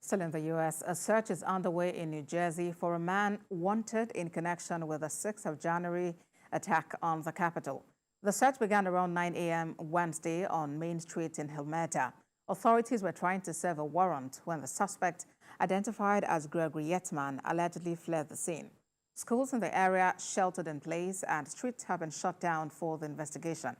Still in the U.S., a search is underway in New Jersey for a man wanted in connection with the 6th of January attack on the Capitol. The search began around 9 a.m. Wednesday on Main Street in Helmeta. Authorities were trying to serve a warrant when the suspect, identified as Gregory Yetman, allegedly fled the scene. Schools in the area sheltered in place and streets have been shut down for the investigation.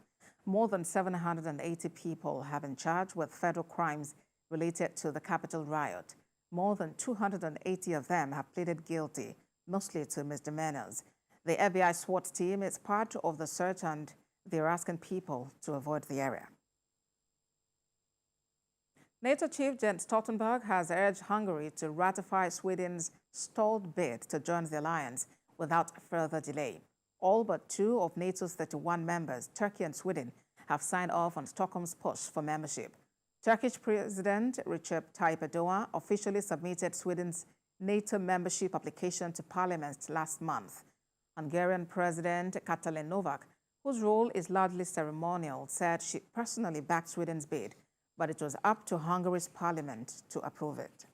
More than 780 people have been charged with federal crimes related to the Capitol riot. More than 280 of them have pleaded guilty, mostly to misdemeanors. The FBI SWAT team is part of the search and they're asking people to avoid the area. NATO Chief Jens Stoltenberg has urged Hungary to ratify Sweden's stalled bid to join the alliance without further delay. All but two of NATO's 31 members, Turkey and Sweden, have signed off on Stockholm's push for membership. Turkish President Recep Tayyip Erdogan officially submitted Sweden's NATO membership application to Parliament last month. Hungarian President Katalin Novak, whose role is largely ceremonial, said she personally backed Sweden's bid, but it was up to Hungary's parliament to approve it.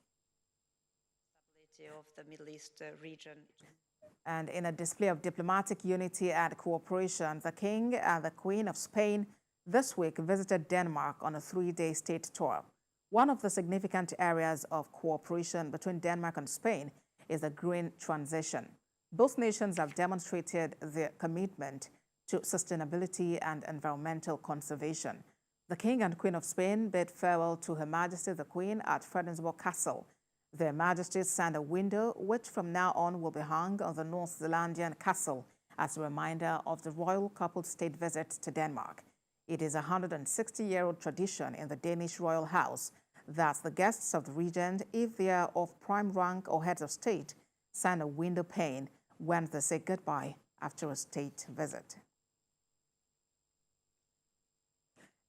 Of the Middle East region. And in a display of diplomatic unity and cooperation, the King and the Queen of Spain this week visited Denmark on a 3-day state tour. One of the significant areas of cooperation between Denmark and Spain is the green transition. Both nations have demonstrated their commitment to sustainability and environmental conservation. The King and Queen of Spain bid farewell to Her Majesty the Queen at Fredensborg Castle. Their Majesties signed a window which from now on will be hung on the North Zealandian castle as a reminder of the royal couple's state visit to Denmark. It is a 160-year-old tradition in the Danish royal house that the guests of the regent, if they are of prime rank or heads of state, sign a window pane when they say goodbye after a state visit.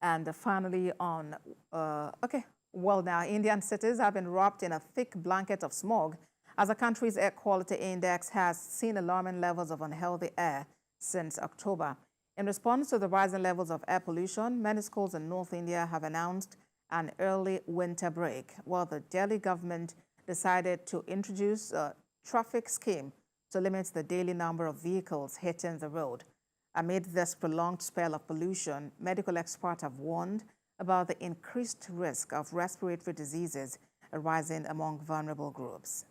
And finally on, now Indian cities have been wrapped in a thick blanket of smog as the country's air quality index has seen alarming levels of unhealthy air since October. In response to the rising levels of air pollution, many schools in North India have announced an early winter break, while the Delhi government decided to introduce a traffic scheme to limit the daily number of vehicles hitting the road. Amid this prolonged spell of pollution, medical experts have warned about the increased risk of respiratory diseases arising among vulnerable groups.